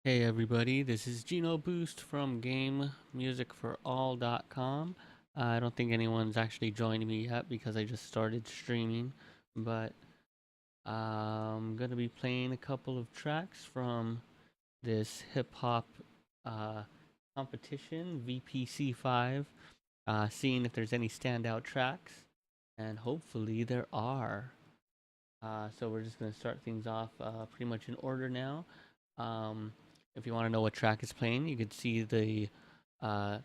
Hey everybody, this is Gino Boost from GameMusicForAll.com. I don't think anyone's actually joined me yet because I just started streaming, but I'm gonna be playing a couple of tracks from this hip hop competition, VPC5, seeing if there's any standout tracks, and hopefully there are. So we're just gonna start things off pretty much in order now. If you want to know what track is playing, you could see the the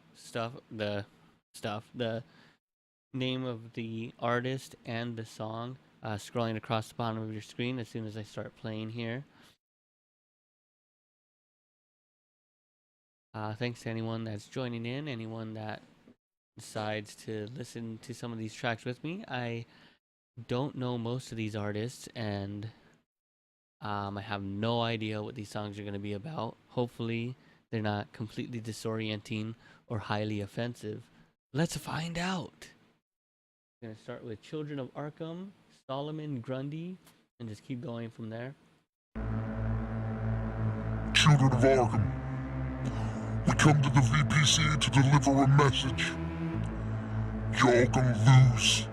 name of the artist and the song scrolling across the bottom of your screen as soon as I start playing here. Thanks to anyone that's joining in, anyone that decides to listen to some of these tracks with me. I don't know most of these artists, and I have no idea what these songs are going to be about. Hopefully, they're not completely disorienting or highly offensive. Let's find out. I'm going to start with Children of Arkham, Solomon Grundy, and just keep going from there. Children of Arkham, we come to the VPC to deliver a message. Y'all can lose.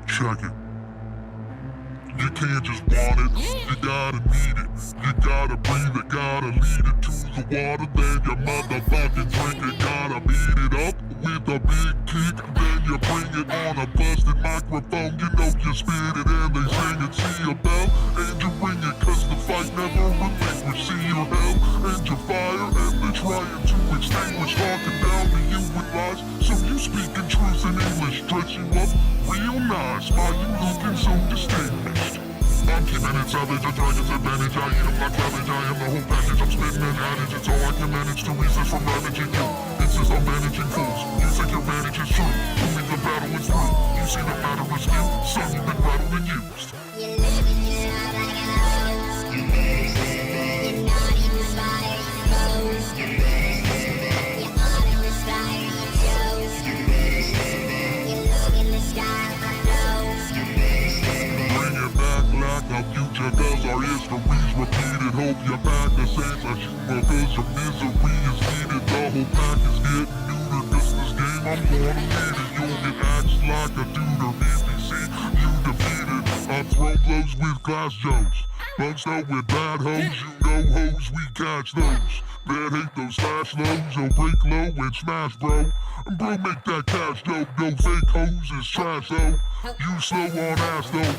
Check it. You can't just want it, you gotta need it. You gotta breathe it, gotta lead it to the water. Then you motherfucking drink it, gotta beat it up with a big kick. Then you bring it on a busted microphone. You know you spit it and they sing it. See a bell and you ring it, cause the fight never relinquish. See your hell and your fire, and they're trying to extinguish. Talking down to you with lies, so you speak in truth in English. Dress you up real nice, why you looking so distinguished? I'm keeping it savage, a dragon's advantage. I eat them like cabbage, I am the whole package. I'm spitting an adage, it's all I can manage to resist from ravaging you. Insist on managing fools, you think your manage is true. You mean the battle is through, you see the matter is you. Son, you've been rattled and used. You're living your life like a host. You're not even fire exposed. Your honor is fire, you chose. You look in the sky like my nose. Bring it back like a future, cause our history's repeated. Hope you pack the sense of humor, cause your misery is needed. The whole pack is getting neutered, cause this game I'm gonna need it. You'll get axed like a tutor, VPC, you defeated. I throw blows with glass jokes, bunched out with bad hoes. You know hoes, we catch those. Bad hate those slash lows, you'll break low and smash bro. And bro, make that cash dope, no fake hoes is trash though. You slow on ass though.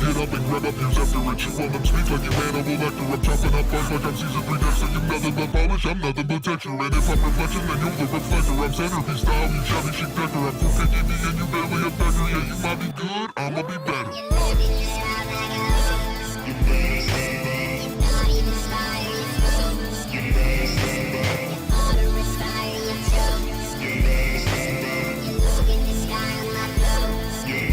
Get up and grab up, use after it. Chew on them, speak like you Hannibal Lecter. I'm chopping up bars like I'm season 3 Dexter. You nothing but polish, I'm nothing but texture. And if I'm reflection, then you're the reflector. I'm centerpiece style, you shabby chic decker. I'm 450 and you barely a beggar. Yeah, you might be good, I'ma be better. You're living your life like a host. You're not even fire exposed. Your honor is fire, you chose. You look in the sky on my clothes. You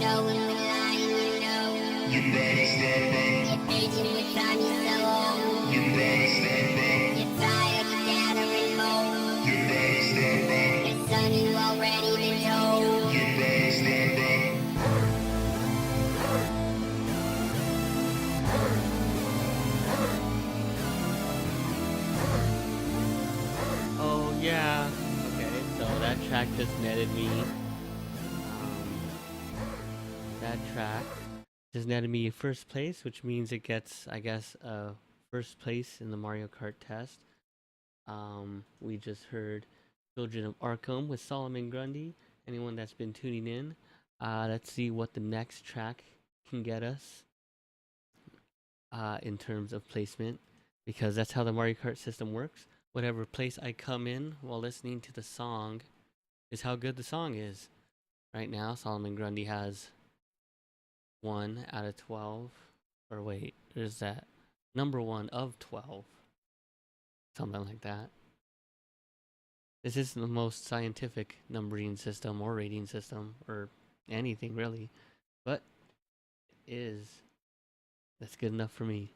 know when we're lying, you know. You're aging with time, you're so old. You're tired of gathering mold. Your son, you already been told. Oh yeah. Okay, so that track just netted me. That track just netted me first place, which means it gets, I guess, first place in the Mario Kart test. We just heard Children of Arkham with Solomon Grundy. Anyone that's been tuning in, let's see what the next track can get us in terms of placement, because that's how the Mario Kart system works. Whatever place I come in while listening to the song is how good the song is. Right now, Solomon Grundy has 1 out of 12. Or wait, there's that. Number 1 of 12. Something like that. This isn't the most scientific numbering system or rating system or anything really, but it is. That's good enough for me.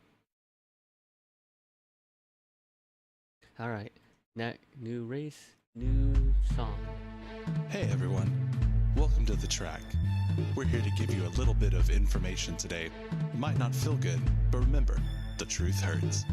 Alright, new race, new song. Hey everyone, welcome to The Track. We're here to give you a little bit of information today. It might not feel good, but remember, truth hurts.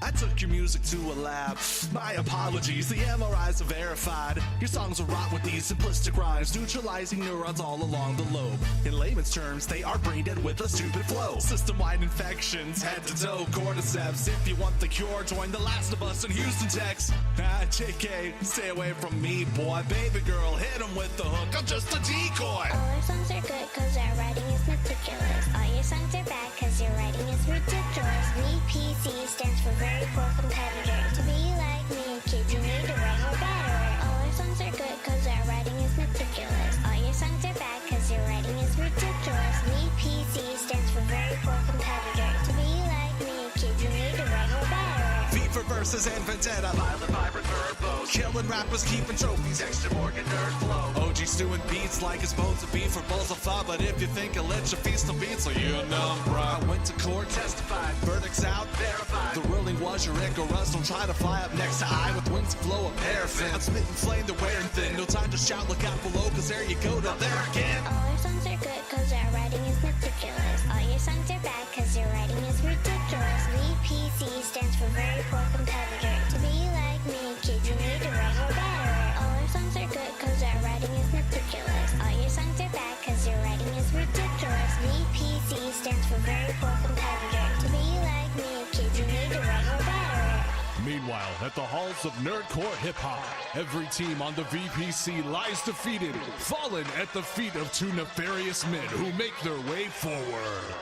I took your music to a lab. My apologies, the MRIs are verified. Your songs are wrought with these simplistic rhymes, neutralizing neurons all along the lobe. In layman's terms, they are brain dead with a stupid flow. System-wide infections, head to toe, cordyceps. If you want the cure, join the Last of Us in Houston, Texas. JK, stay away from me, boy. Baby girl, hit him with the hook. I'm just a decoy. All our songs are good cause our writing is meticulous. All your songs are bad cause your writing is ridiculous. VPC stands for very poor competitor. To be like me, kid, you need to write more better. All our songs are good cause our writing is meticulous. All your songs are bad cause your writing is ridiculous. VPC stands for very poor competitor. To be like me, kid, you need to write more better. V for verses and vendetta, violent, vibrant verbos. Killing rappers, keeping trophies, extra Morgan nerd flow. OG stewing beats like it's bones of beef or bowls of pho. But if you think a lit, your feast will beat, so you know, bro. I went to court, testified, verdicts out, verified. The ruling was your Icarus, don't try to fly up next to I with wings that blow a paraffin. I'm spitting flame, they're wearing thin. No time to shout, look out below, cause there you go, down there again. All our songs are good cause our writing is meticulous. All your songs are bad cause your writing is ridiculous. VPC stands for very poor competitor. To be like me, kid, you need to write more better. All our songs are good cause our writing is meticulous. All your songs are bad cause your writing is ridiculous. VPC stands for very poor competitor. To be like me, kid, you need to write more better. Meanwhile, at the halls of nerdcore hip-hop, every team on the VPC lies defeated, fallen at the feet of two nefarious men who make their way forward.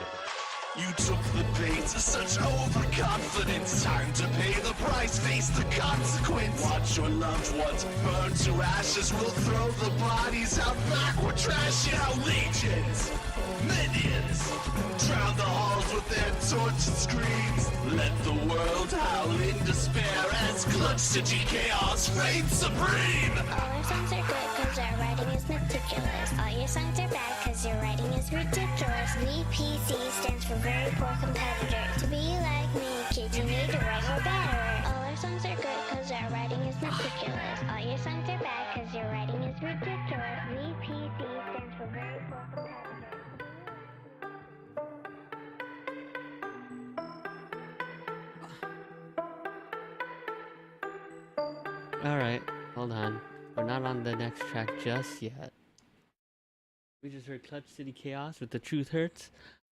You took the bait, such overconfidence. Time to pay the price, face the consequence. Watch your loved ones burn to ashes. We'll throw the bodies out back. We're trashing out legions, minions. Drown the halls with their tortured screams. Let the world howl in despair as clutch to chaos reigns supreme. All our songs are good cause our writing is meticulous. All your songs are bad cause your writing is ridiculous. VPC stands for very poor competitor. To be like me, kid, you need to write more better. All our songs are good cause our writing is meticulous. All your songs are bad cause your writing is ridiculous. VPC stands for very poor competitor. Alright, hold on. We're not on the next track just yet. We just heard Clutch City Chaos with The Truth Hurts.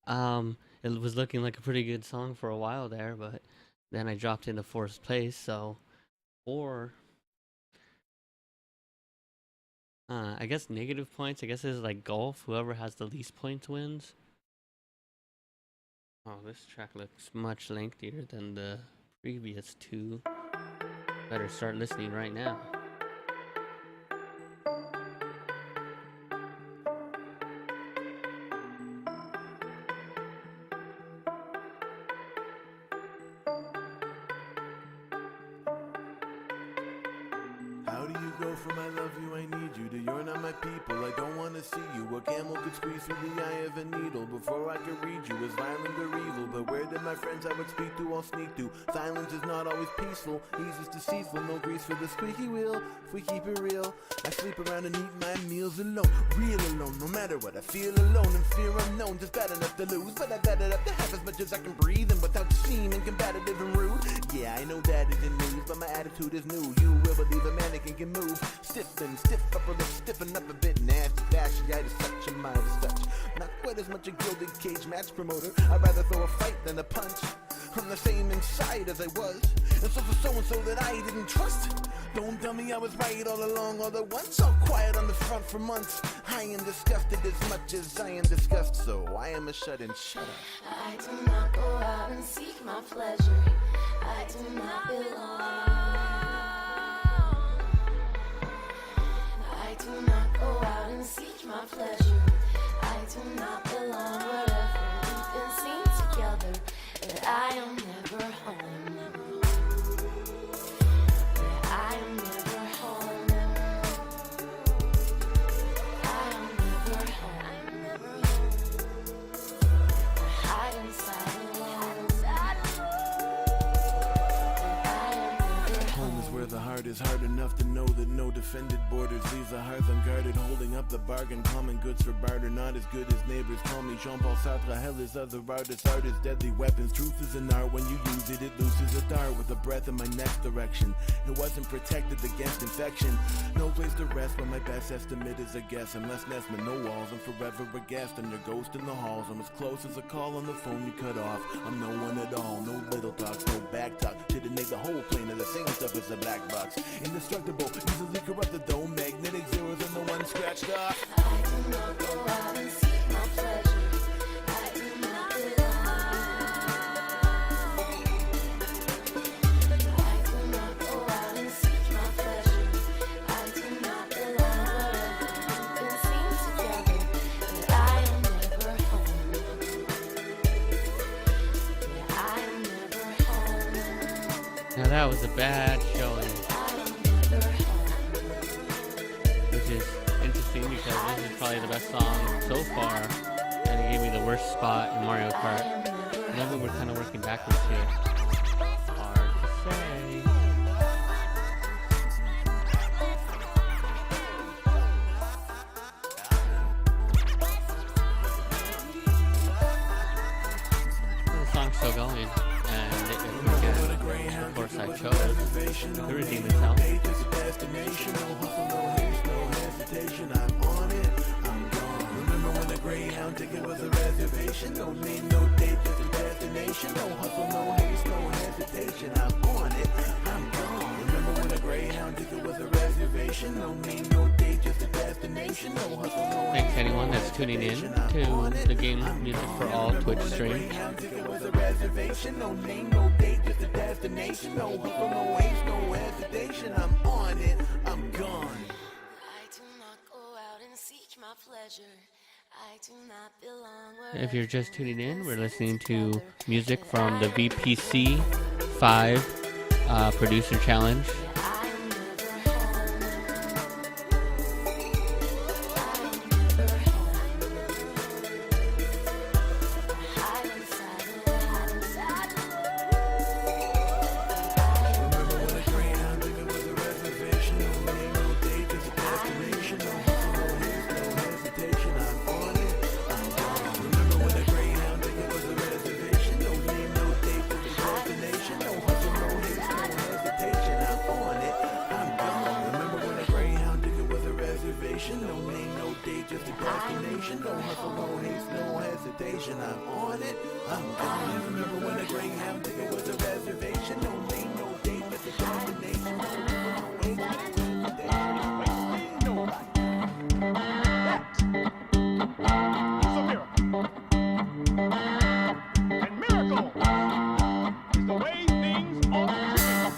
It was looking like a pretty good song for a while there, but then I dropped into fourth place, so... I guess negative points. I guess it's like golf. Whoever has the least points wins. Oh, this track looks much lengthier than the previous two. Better start listening right now. How do you go from I love you, I need you to you're not my people, I don't wanna see you. A camel could squeeze through the eye of a needle before I could read you as violent or evil. But where did my friends I would speak to all sneak to? Silence is not always peaceful, ease is deceitful. No grease for the squeaky wheel, if we keep it real. I sleep around and eat my meals alone, real alone. No matter what, I feel alone and fear unknown. Just bad enough to lose, but I've had it up to have as much as I can breathe. And without seeming combative and rude. Yeah, I know that isn't news, but my attitude is new. You will believe a mannequin can move. Stiff upper lip, stiffen up a bit. Nasty, fasciitis, such a Midas touch. Not quite as much a gilded cage match promoter. I'd rather throw a fight than a punch. I'm the same inside as I was, and so for so-and-so that I didn't trust. Don't tell me I was right all along, although once all quiet on the front for months. I am disgusted as much as I am disgust, so I am a shut-in. Shut up. I do not go out and seek my pleasure. I do not belong. I do not go out and seek my pleasure. I do not belong wherever we've been seen together. But I am never home. Yeah, I am never home. I am never home. I'm never home. I hide inside alone. I am never Home is where the heart is hard enough to know that no defended borders leaves a hearth unguarded, holding up the bargain, common goods for barter, not as good as neighbors. Call me Jean-Paul Sartre, hell is other artists, art is deadly weapons. Truth is an art, when you use it, it loses a dart with the breath in my next direction. It wasn't protected against infection, no place to rest, but my best estimate is a guess. I'm less Nesman, no walls, I'm forever a guest. I'm your ghost in the halls, I'm as close as a call on the phone you cut off. I'm no one at all, no little talks, no back talk. Should've made the whole plane of the same stuff as a black box. Indestructible, easily corrupted though, magnetic zeros and the one scratched off. I do not go out and seek my pleasures. I do not belong. I do not go out and seek my pleasures. I do not belong. Whatever we've been seen together, but I am never home. Yeah, I am never home. Now that was a bad showing, I am never home. which is interesting because this is probably the best song so far, and it gave me the worst spot in Mario Kart. Maybe we're kind of working backwards here. Hard to say. The song's still going, and it is pretty good. Of course, I chose to redeem itself. Destination, no hustle, no haste, no hesitation. I'm on it, I'm gone. Remember when the Greyhound ticket was a reservation? No name, no date, just a destination. No hustle, no haste, no hesitation. I'm on it, I'm gone. Remember when the Greyhound ticket was a reservation? No name, no date, just a destination. No hustle, no Thanks anyone that's tuning in to the Game Music for All Twitch stream. Greyhound ticket was a reservation. No name, no date, just a destination. No hustle, no haste, no hesitation. I'm on it, I'm gone. I do not go out and seek my pleasure. I do not belong. If you're just tuning in, we're listening to music from the VPC5 Producer Challenge. I am never home. I am never home. Hide inside the Remember when the Greyhound ticket was a reservation? No name, no date, just a destination. No hustle, no haste, no hesitation. I'm on it, I'm gone. Remember when the Greyhound ticket was a reservation? No name, no date, just a destination. No hustle, no haste, no hesitation. I'm on it, I'm gone. Remember when the Greyhound ticket was a reservation? No name, no date, just a destination. No hustle, no haste, no hesitation. I'm on it, I'm gone. Remember when the Greyhound ticket was a reservation? No name, no date, just a destination. No hustle, no haste, no hesitation. It's a miracle. And miracle is the way things ought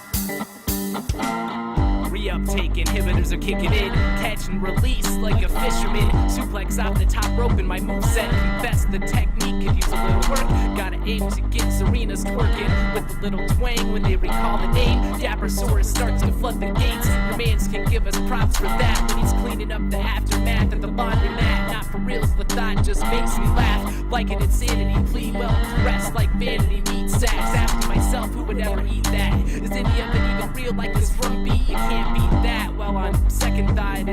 to be. Reuptake inhibitors are kicking in. Catch and release like a fisherman. Suplex off the top rope in my moveset. Confess the technique could use a little work. Gotta aim to get Serena's twerking with a little twang when they recall the name. Dappersaurus starts to flood the gates. Your mans can give us props for that when he's cleaning up the aftermath at the laundromat. Not for reals, the thought just makes me laugh. Like an insanity plea, well dressed like vanity meat sacks. Asking myself who would ever eat that. Is any of it even real like this drum beat? You can't beat that. Well, on second thought,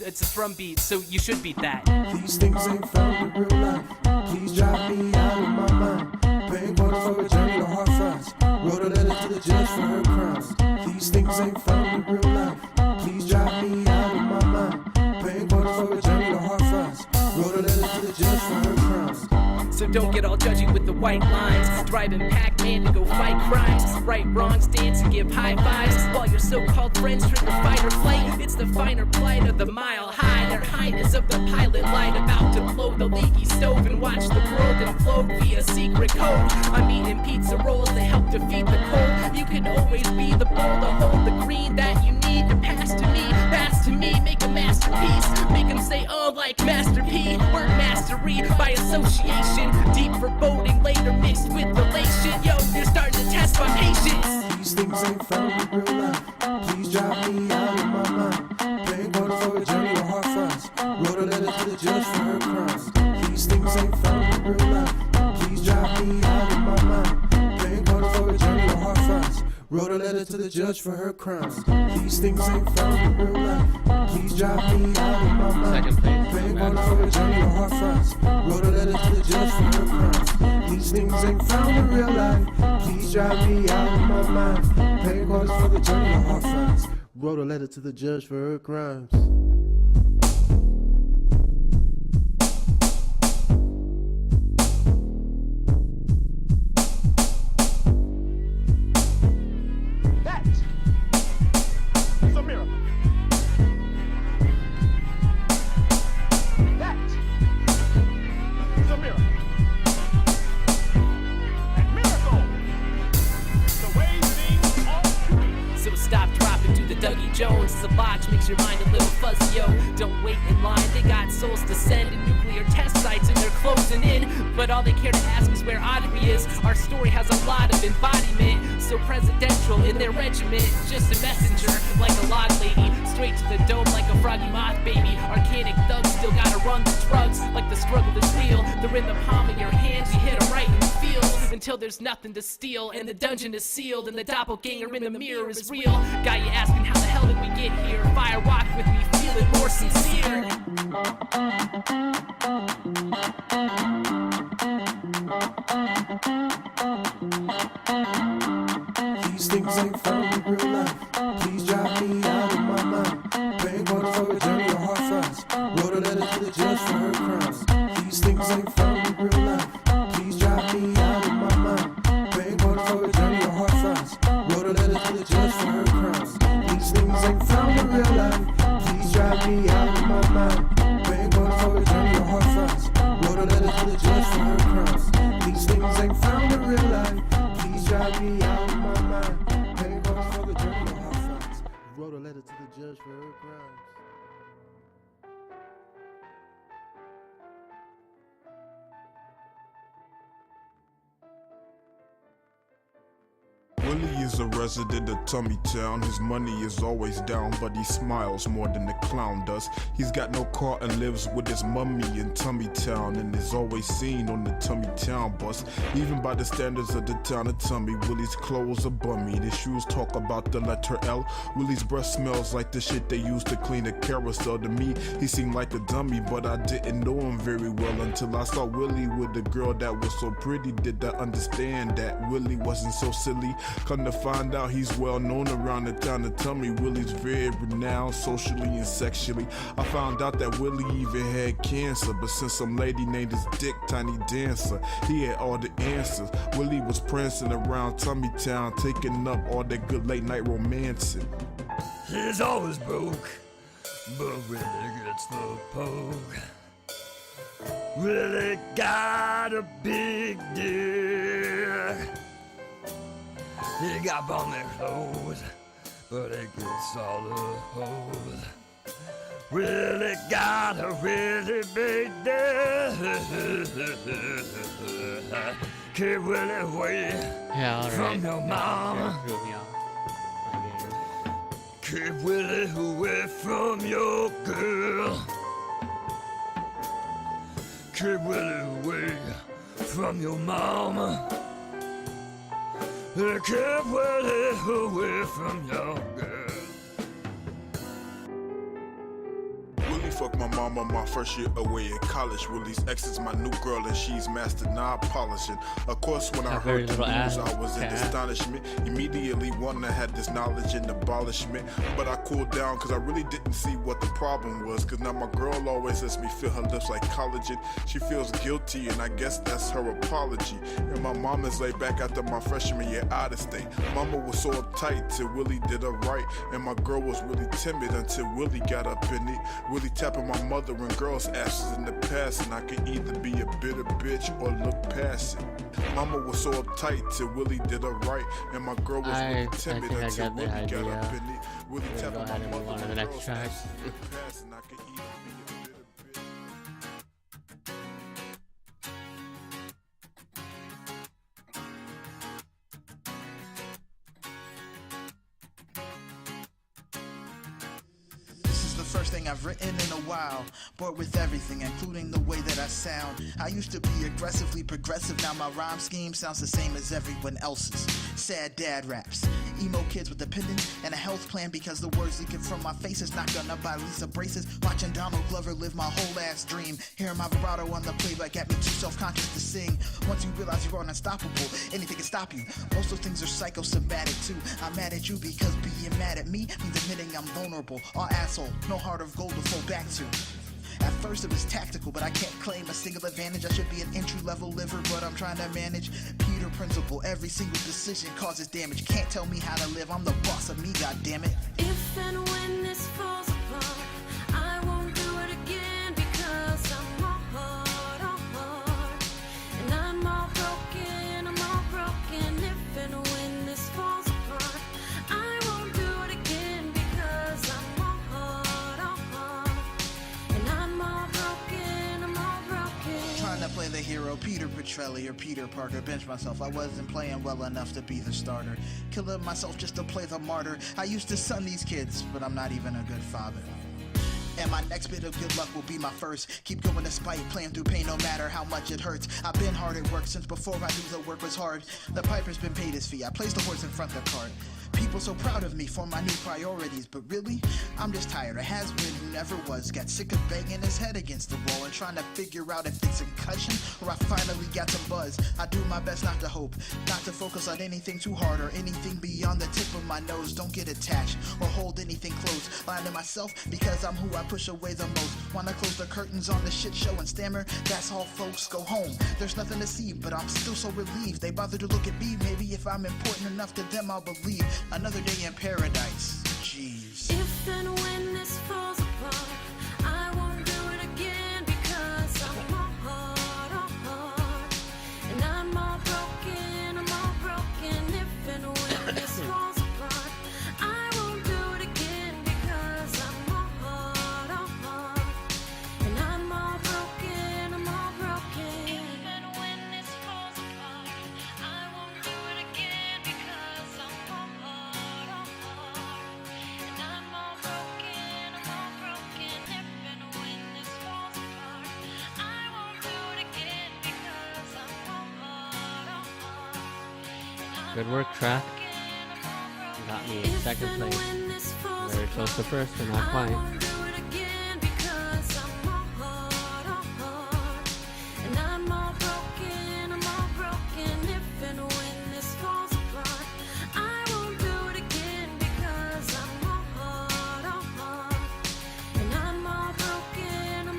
it's a drum beat, so you should beat that. These things ain't found in real life. Please drive me out of my mind. Paying quarters for a journey to hard fries. Wrote a letter to the judge for her crimes. These things ain't found in real life. Please drive me out of my mind. Paying quarters for a journey to hard fries. Wrote a letter to the judge for her crimes. So don't get all judgy with the white lines. Driving Pac-Man to go fight crimes. Right wrongs, dance and give high fives. While your so-called friends trigger fight or flight. It's the finer plight of the mile high. Their highness of the pilot light about to blow the leaky stove and watch the world implode via secret code. I'm eating pizza rolls to help defeat the cold. You can always be the bowl to hold the green that you need to pass to me, make a masterpiece. Make them say, oh, like Master P. Word mastery by association. Deep foreboding later mixed with elation. Yo, you're starting to test my patience. These things ain't found in real life. Please drive me out of my mind. Paying quarters for a journey to hard fries. Wrote a letter to the judge for her crimes. These things ain't found in real life. Please drive me out of my mind. Paying quarters for a journey to hard fries. Wrote a letter to the judge for her crimes. These things ain't found in real life. Please drive me out of my mind. Second place. Paying quarters for a journey to hard fries. Wrote a letter to the judge for her crimes. These things ain't found in real life. Please drive me out of my mind. Paying quarters for the journey to hard fries. Wrote a letter to the judge for her crimes. That is a miracle. That is a miracle. And miracle is the way things ought to be. So stop, drop, and do the Dougie Jones. The botch makes your mind a little fuzzy, yo. Don't wait in line, they got souls to send and nuclear test sites and they're closing in. But all they care to ask is where Audrey is. Our story has a lot of embodiment, so presidential in their regiment. Just a messenger, like a log lady. Straight to the dome like a froggy moth baby. Arcanic thugs still gotta run the drugs, like the struggle is real. They're in the palm of your hand, you hit them right in the field. Until there's nothing to steal, and the dungeon is sealed, and the doppelganger in the mirror is real. Got you asking how the hell did we get here? Fire walk with me, feel it more sincere. These things ain't found in real life. Please drive me out of my mind. Paying quarters for a journey to hard fries. Wrote a letter to the judge for her crimes. These things ain't found in real life. Please drive me out of my mind. Paying quarters for a journey to hard fries. Wrote a letter to the judge for her crimes. These things ain't found in real life. Please drive me out of my mind. Paying quarters for a journey to hard fries. Wrote a letter to the judge for her crimes. These things ain't found in real life. Please drive me out of my mind. Paying quarters for the journey to hard fries. Wrote a letter to the judge for her crimes. Willie is a resident of Tummytown. His money is always down, but he smiles more than the clown does. He's got no car and lives with his mummy in Tummytown, and is always seen on the Tummytown bus. Even by the standards of the town of Tummy, Willie's clothes are bummy. His shoes talk about the letter L. Willie's breath smells like the shit they use to clean a carousel. To me, he seemed like a dummy, but I didn't know him very well until I saw Willie with a girl that was so pretty. Did I understand that Willie wasn't so silly? Come to find out he's well known around the town of Tummy. Willie's very renowned socially and sexually. I found out that Willie even had cancer, but since some lady named his dick Tiny Dancer, he had all the answers. Willie was prancing around Tummytown, taking up all that good late night romancing. He's always broke, but really gets the poke. Really got a big dick. He got bummy clothes, but it gets all the hoes. Really got a really big dick. Keep Willie away from your mama. Keep Willie away from your girl. Keep Willie away from your mama. Keep Willie away from your girl. Willie fucked my mama my first year away in college. Willie's ex is my new girl and she's mastered knob polishing. Of course, when I heard the news, I was in astonishment. Immediately wanting to have this knowledge and abolishment. But I cooled down because I really didn't see what the problem was. Because now my girl always lets me feel her lips like collagen. She feels guilty and I guess that's her apology. And my mama's laid back after my freshman year out of state. Mama was so uptight till Willie did her right. And my girl was really timid until Willie got up in it. Willie tapping my mother and girl's asses in the past, and I could either be a bitter bitch or look past it. Mama was so uptight till Willie did her right, and my girl was really timid until Willie got up in it. Willie tapping my mother and girl's asses in the past, and I could either be a bitter bitch. First thing I've written in a while, bored with everything, including the way that I sound. I used to be aggressively progressive, now my rhyme scheme sounds the same as everyone else's. Sad dad raps, Emo kids with a pendant and a health plan because the words leaking from my face is not gonna buy Lisa braces. Watching Donald Glover live my whole ass dream. Hearing my vibrato on the playback got me too self-conscious to sing. Once you realize you're unstoppable, anything can stop you. Most of things are psychosomatic too. I'm mad at you because being mad at me means admitting I'm vulnerable. All asshole, no heart of gold to fall back to. At first it was tactical, but I can't claim a single advantage. I should be an entry-level liver, but I'm trying to manage Peter principle. Every single decision causes damage. Can't tell me how to live, I'm the boss of me, goddammit. If and when this falls apart, I won't do it again because I'm all hard. And I'm all broken, if and when this falls apart, I won't do it again because I'm all hard. And I'm all broken. Trying to play the hero, Peter Petrelli or Peter Parker. Bench myself, I wasn't playing well enough to be the starter. Killing myself just to play the martyr. I used to son these kids, but I'm not even a good father. And my next bit of good luck will be my first. Keep going despite playing through pain no matter how much it hurts. I've been hard at work since before I knew the work was hard. The piper's been paid his fee, I placed the horse in front of the cart. People so proud of me for my new priorities, but really, I'm just tired. A has-been who never was. Got sick of banging his head against the wall and trying to figure out if it's concussion or I finally got some buzz. I do my best not to hope, not to focus on anything too hard or anything beyond the tip of my nose. Don't get attached or hold anything close. Lying to myself because I'm who I push away the most. Wanna close the curtains on the shit show and stammer, that's all folks, go home. There's nothing to see, but I'm still so relieved. They bother to look at me, maybe if I'm important enough to them I'll believe. Another day in paradise, jeez. If and when this falls apart, I won't do it again because I'm all hard. And I'm all broken, if and when this falls apart, I won't do it again because I'm all hard. And I'm all broken, If and when this falls apart, I won't do it again because I'm all hard. And I'm all broken, if and when this falls apart, I won't do it again because I'm all hard. Good work, track. You got me in second place. Very close to first, but not quite. And I'm all broken, if and when this falls apart, I won't do it again because I'm all hard. And I'm all broken,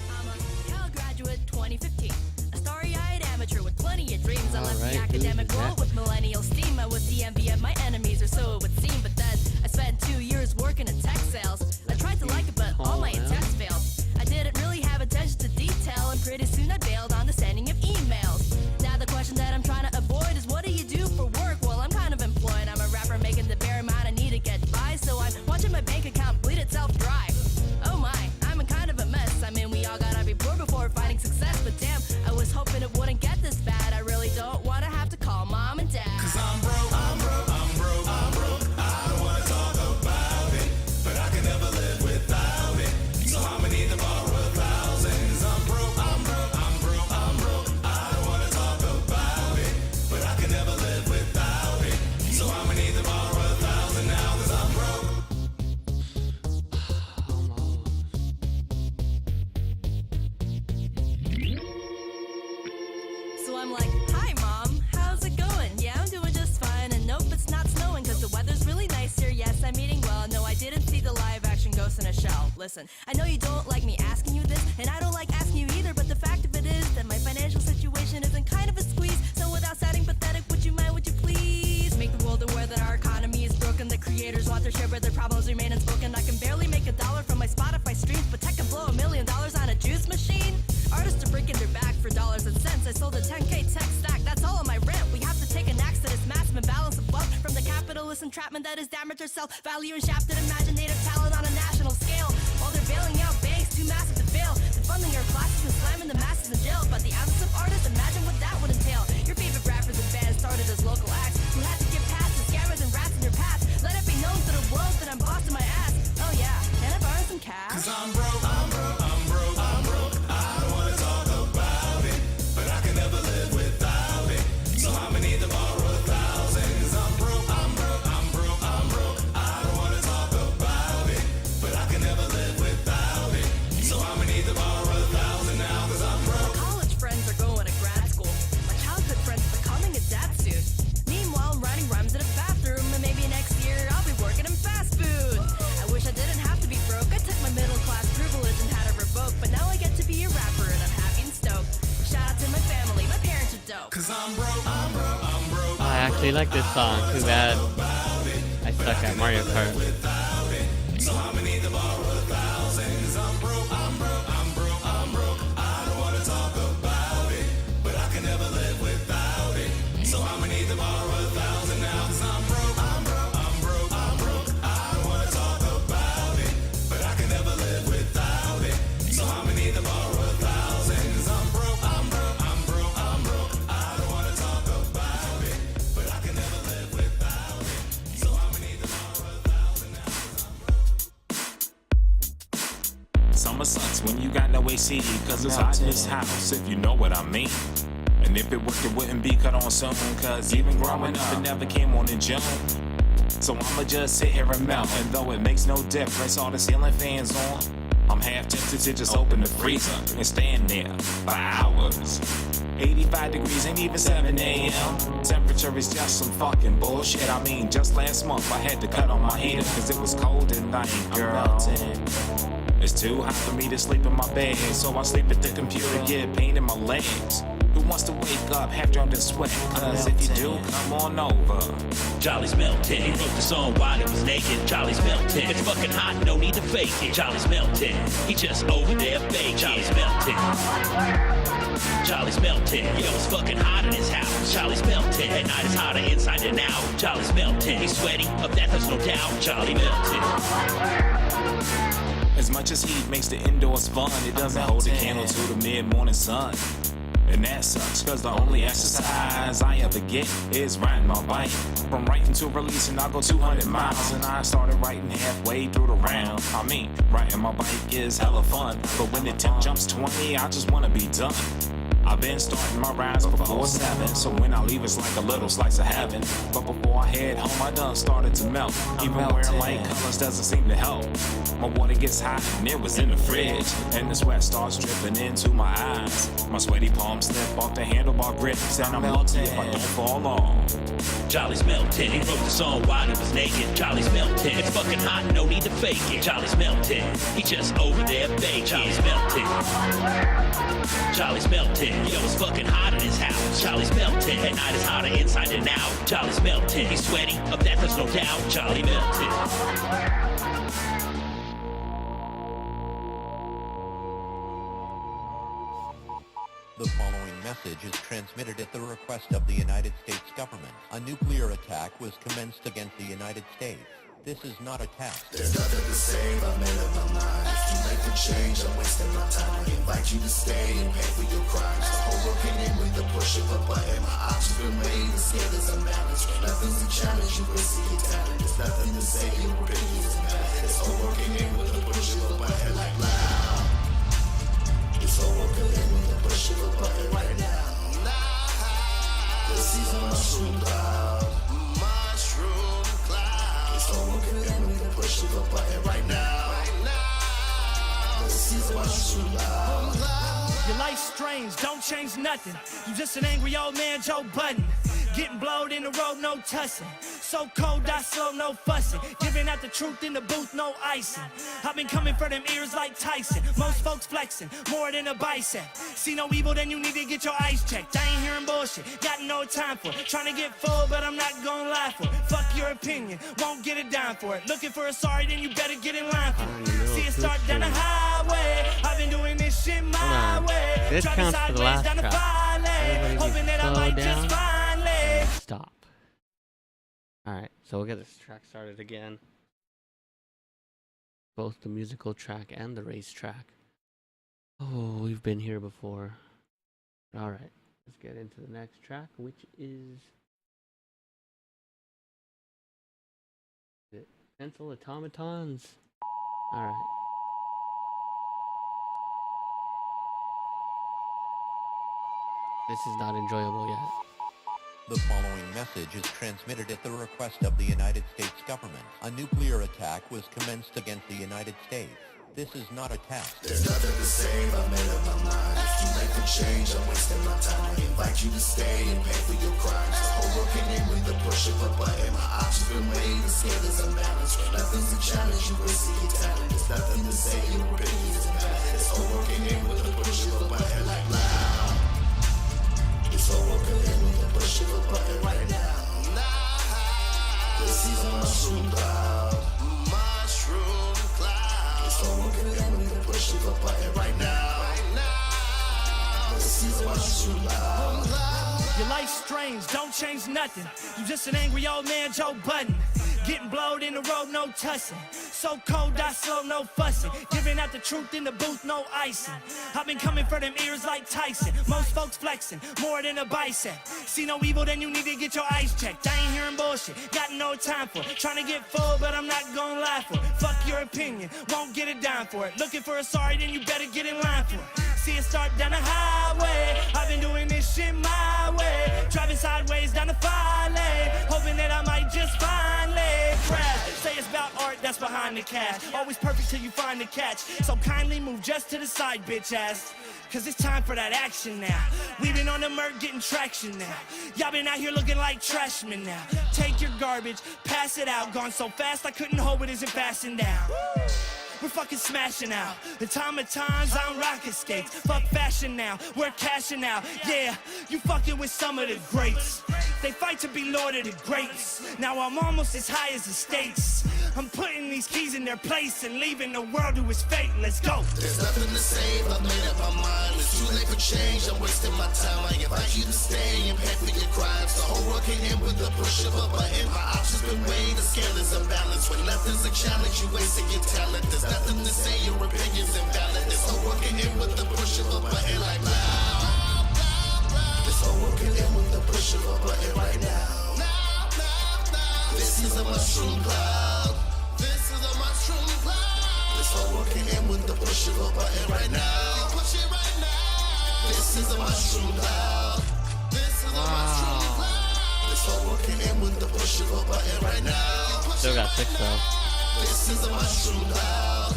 I'm a Cal graduate 2015, a starry-eyed amateur with plenty of dreams. I left the Alright, academic who's world next? with millennial steam. I was the envy of my enemies, or so it would seem. But then I spent 2 years working in tech sales. I tried to like it, but all my attempts failed. I didn't really have attention to detail, and pretty soon I bailed on the sending of emails. Now the question that I'm trying to avoid is, what do you do for work? Well, I'm kind of employed. I'm a rapper making the bare amount I need to get by, so I'm watching my bank account bleed itself dry. Oh my, I'm in kind of a mess. I mean, we all gotta be poor before finding success, but damn, I was hoping it wouldn't get this bad. I really don't wanna have to call mom and dad. 'Cause I'm broke, I'm broke, I'm broke, I'm broke. I don't wanna talk about it, but I can never live without it. So I'ma need to borrow thousands. I'm broke, I'm broke, I'm broke, I'm broke. I don't wanna talk about it, but I can never live without it. So I'ma need to borrow 1,000 now, 'cause I'm broke. So I'm like, hi mom, how's it going? Yeah, I'm doing just fine. And nope, it's not snowing because the weather's really nice here. Yes, I'm eating well. No, I didn't see the live action Ghost in a Shell. Listen, I know you don't like me asking you this, and I don't like asking you either, but the fact of it is that my financial situation is in kind of a squeeze. So without sounding pathetic, would you please make the world aware that our economy is broken? The creators want their share, but their problems remain unspoken. I can barely make $1 from my Spotify streams, but tech can blow $1 million on a juice machine. Artists are breaking their back for dollars and cents. I sold a 10K tech stack, that's all on my rent. We have to take an axe to this massive imbalance of wealth from the capitalist entrapment that has damaged our self-value and shafted imaginative talent on a national scale. While they're bailing out banks too massive to fail, they're funding our classes and slamming the masses in jail. But the absence of artists, imagine what that would entail. Your favorite rappers and bands started as local acts who had Oh, I actually like this song. Too bad I suck at Mario Kart. Summer sucks when you got no AC, cause it's hot in this house, if you know what I mean. And if it worked, it wouldn't be cut on soon, cause even growing up, it never came on in June. So I'ma just sit here and melt, and though it makes no difference, all the ceiling fans on, I'm half tempted to just open the freezer and stand there for hours. 85 degrees, ain't even 7 a.m. Temperature is just some fucking bullshit. I mean, just last month I had to cut on my heater cause it was cold at night, girl. It's too hot for me to sleep in my bed, so I sleep at the computer, get pain in my legs. Who wants to wake up half drowned in sweat? Cause if you do, come on over. Charlie's melting. He wrote the song while he was naked. Charlie's melting. It's fucking hot, no need to fake it. Charlie's melting. He just over there baking. Charlie's melting. Charlie's melting. Yo, it's fucking hot in his house. Charlie's melting. At night it's hotter inside than out. Charlie's melting. He's sweaty, of that there's no doubt. Charlie melting. As much as heat makes the indoors fun, it doesn't hold a candle to the mid-morning sun. And that sucks, cause the only exercise I ever get is riding my bike. From writing to releasing, I go 200 miles, and I started writing halfway through the round. I mean, riding my bike is hella fun, but when the temp jumps 20, I just wanna be done. I've been starting my rides before 7, so when I leave it's like a little slice of heaven. But before I head home, I done started to melt. Even wearing light colors doesn't seem to help. My water gets hot and it was in the fridge, and the sweat starts dripping into my eyes. My sweaty palms slip off the handlebar grips, and I'm lucky if I don't fall off. Charlie's melting. He wrote the song while he was naked. Charlie's melting. It's fucking hot, no need to fake it. Charlie's melting. He just over there baking. Charlie's melting. Charlie's melting. Yo, it's fucking hot in his house. Charlie's melting. At night it's hotter inside than out. Charlie's melting. He's sweaty, of that there's no doubt. Charlie melting. The following message is transmitted at the request of the United States government. A nuclear attack was commenced against the United States. This is not a test. There's nothing to say, I've made up my mind. It's too late for change, I'm wasting my time. I invite you to stay and pay for your crimes. The whole world came in with the push of a button. My options been made, the scale is unbalanced. Nothing's a challenge, you will see your talent. There's nothing to say, your opinions and that. This whole world came in with the push of a button like loud. This whole world came in with the push of a button right now. This is a mushroom cloud. Mushroom cloud. This whole world came in with the push of a button right now. This is a mushroom cloud. Your life's strange, don't change nothing. You just an angry old man, Joe Budden. Getting blowed in the road, no tussing. So cold, I slow, no fussing. Giving out the truth in the booth, no icing. I've been coming for them ears like Tyson. Most folks flexing, more than a bicep. See no evil, then you need to get your eyes checked. I ain't hearing bullshit, got no time for it. Trying to get full, but I'm not gonna lie for it. Fuck your opinion, won't get a dime for it. Looking for a sorry, then you better get in line for it. See it start down the highway. I've been doing this shit my way. This Driving counts for the sideways last down the track. lane. Hoping that I Slow might down. just finally Stop. Alright, so we'll get this track started again. Both the musical track and the race track. Oh, we've been here before. Alright, let's get into the next track, which is Pencil Automatons. Alright. This is not enjoyable yet. The following message is transmitted at the request of the United States government. A nuclear attack was commenced against the United States. This is not a test. There's nothing to say, I've made up my mind. It's too late for change, I'm wasting my time. I invite you to stay and pay for your crimes. The whole world came in with the push of a button. My options been made, the scale is unbalanced. Nothing's a challenge, you will see your talent. There's nothing to say, your opinions and that. This whole world came in with the push of a button like loud. This This whole world could end with the push of a button right now. This is a mushroom cloud. Mushroom cloud. This whole world could end with the push of a button right now. This is a mushroom cloud. Your life's strange, don't change nothing. You just an angry old man, Joe Budden. Getting blowed in the road, no tussing. So cold, I slow, no fussing. Giving out the truth in the booth, no icing. I've been coming for them ears like Tyson. Most folks flexing, more than a bicep. See no evil, then you need to get your eyes checked. I ain't hearing bullshit, got no time for it. Trying to get full, but I'm not gonna lie for it. Fuck your opinion, won't get a dime for it. Looking for a sorry, then you better get in line for it. See it start down the highway. I've been doing this shit my way. Driving sideways down the 5-lane, hoping that I might just finally crash. Say it's about art, that's behind the cash. Always perfect till you find the catch. So kindly move just to the side, bitch ass. Cause it's time for that action now. We been on the murk getting traction now. Y'all been out here looking like trashmen now. Take your garbage, pass it out. Gone so fast I couldn't hold it, isn't passing down. We're fucking smashing out. The time of times on rocket skates. Fuck fashion now, we're cashing out. Yeah, you fucking with some of the greats. They fight to be lord of the greats. Now I'm almost as high as the states. I'm putting these keys in their place and leaving the world to its fate. Let's go. There's nothing to save, I've made up my mind. It's too late for change, I'm wasting my time. I invite you to stay and pay for your crimes. The whole world can end with the push of a button. My options been weighed, the scale is unbalanced. When nothing's a challenge, you wasting your talent. There's nothing to say, your opinion's invalid. This whole world can end with the push of a button like now. This whole world can end with the push of a button right now. This is a mushroom cloud. This is a mushroom cloud. This whole world can end with the push of a button right now. Push it right now. This is a mushroom cloud. This is a mushroom cloud. This whole world can end with the push of a button right now. Still got 6 though. This is a mushroom cloud.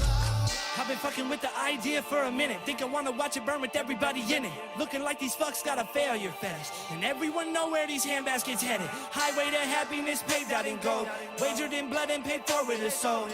I've been fucking with the idea for a minute. Think I wanna watch it burn with everybody in it. Looking like these fucks got a failure fetish. And everyone know where these handbaskets headed. Highway to happiness paved out in gold. Wagered in blood and paid for with a soul.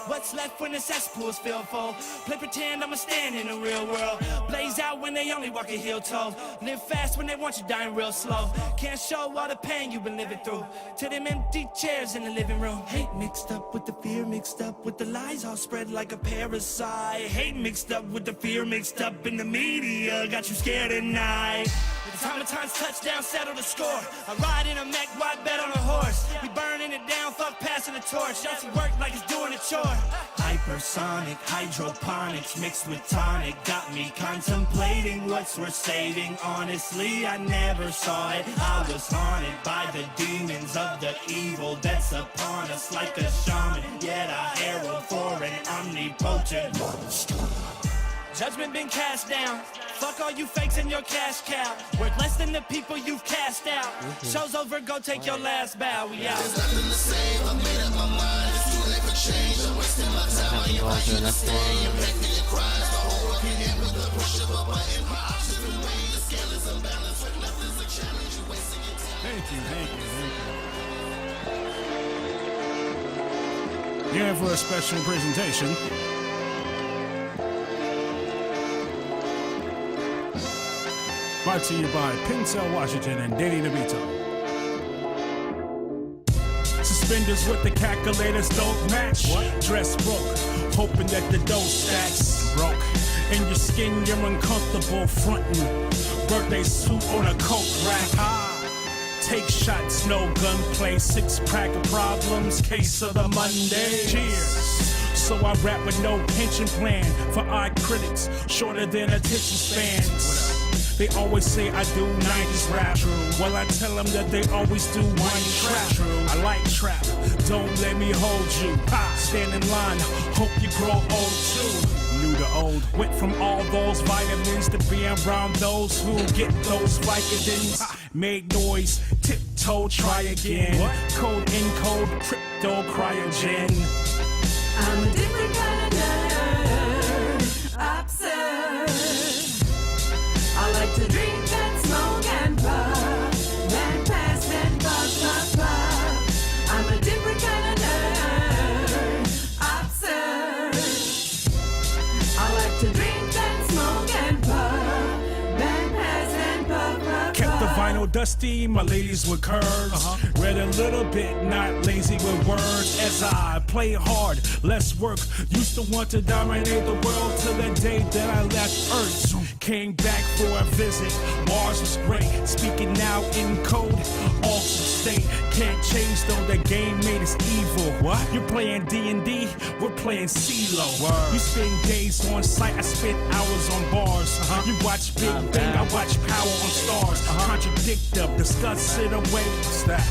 What's left when the cesspools feel full? Play pretend I'ma stand in the real world. Blaze out when they only walk a heel toe. Live fast when they want you dying real slow. Can't show all the pain you've been living through. To them empty chairs in the living room. Hate mixed up with the fear, mixed up with the lies, all spread like a parasite. Hate mixed up with the fear, mixed up in the media, got you scared at night. The time of times touchdown, settle the score. I ride in a mech, wide bet on a horse. We burning it down, fuck passing the torch. Y'all see work like it's doing a chore. Hypersonic, hydroponics mixed with tonic got me contemplating what's worth saving. Honestly, I never saw it. I was haunted by the demons of the evil that's upon us like a shaman. Yet I herald for an omnipotent monster. Judgment been cast down. Fuck all you fakes and your cash cow. Worth less than the people you've cast out. Show's over, go take your last bow. We out. There's nothing to save, I made up my mind. It's too late for change, I'm wasting my time. I invite you to stay and pay for your crimes. The whole world can end with the push of a button. My options been weighed, the scale is unbalanced. When nothing's a challenge, you wasting your time. Thank you. Here for a special presentation. Brought to you by Pinsel Washington and Danny DeVito. Suspenders with the calculators don't match. Dress broke, hoping that the dough stacks. Broke. In your skin, you're uncomfortable frontin'. Birthday suit on a coat rack. Take shots, no gunplay. 6-pack of problems, case of the Monday. Cheers. So I rap with no pension plan for odd critics, shorter than attention spans. They always say I do 90s rap. Well, I tell them that they always do one trap. I like trap, don't let me hold you. Stand in line, hope you grow old too. New to old, went from all those vitamins to being around those who get those Vicodins. Made noise, tiptoe, try again. Code in code, crypto, cryogen. I'm a different kind of nerd, absurd. I like to drink and smoke and puff, then pass and puff. I'm a different kind of nerd, absurd. I like to drink and smoke and puff, then pass and puff. Kept the vinyl crusty, my ladies with curves. Read a little bit, not lazy with words. As I play hard, less work. Used to want to dominate the world till the day that I left Earth. Came back for a visit. Mars was great. Speaking now in code, altered state. Can't change though, the game made us evil. What? You're playing D&D, we're playing CeeLo. You spend days on site, I spend hours on bars. You watch Big Bang, I watch Power on Stars. Contradict them, discuss it away.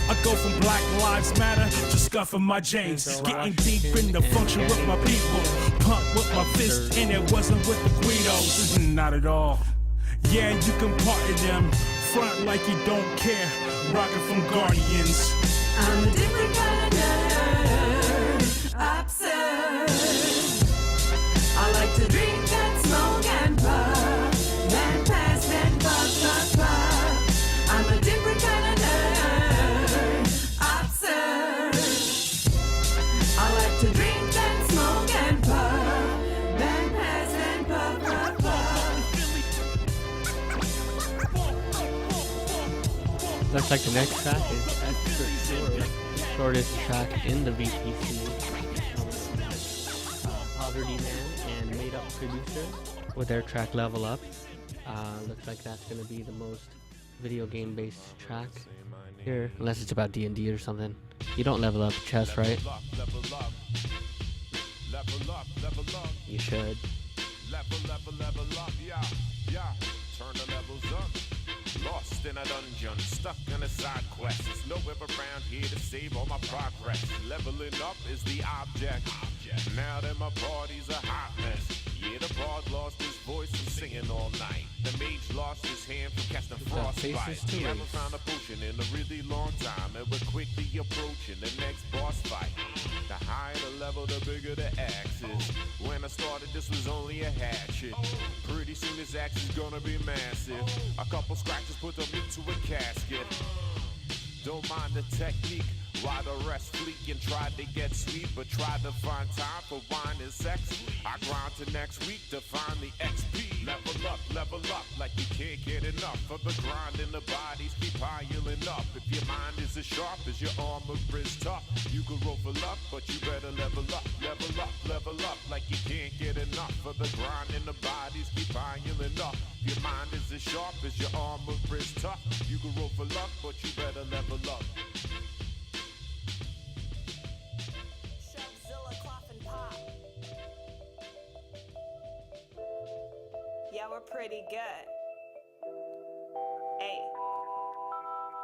I go from Black Lives Matter to scuffing my J's. Getting deep in the function with my people. Pump with my fist, and it wasn't with the Guidos. Not at all. Yeah, you can party them. Front like you don't care. Rockin' from Guardians. I'm a different kind of nerd. Absurd. I like to drink and smoke and puff. Then pass, then puff, puff, puff. I'm a different kind of nerd. Absurd. I like to drink and smoke and puff. Then pass, then puff, puff, puff. Looks like the next track is extra short. Shortest track in the VPC. Poverty Man and Made Up Producer with their track Level Up. Looks like that's gonna be the most video game based track here, unless it's about D&D or something. You don't level up chess, right? You should. Level up, yeah. Turn the levels up. Lost in a dungeon, stuck in a side quest. There's nowhere around here to save all my progress. Leveling up is the object. Now that my party's a hot mess. Yeah, the bard lost his voice from singing all night. The mage lost his hand from casting frostbite. We haven't found a potion in a really long time, and we're quickly approaching the next boss fight. The higher the level, the bigger the axe is. When I started, this was only a hatchet. Pretty soon this axe is gonna be massive. A couple scratches put them into a casket. Don't mind the technique, while the rest fleek and tried to get sweet, but tried to find time for wine and sex. I grind to next week to find the XP. Level up, like you can't get enough of the grind, and the bodies keep piling up. If your mind is as sharp as your armor is tough, you can roll for luck, but you better level up, like you can't get enough of the grind, and the bodies keep piling up. If your mind is as sharp as your armor is tough, you can roll for luck, but you better level up. Yeah, we're pretty good. Hey.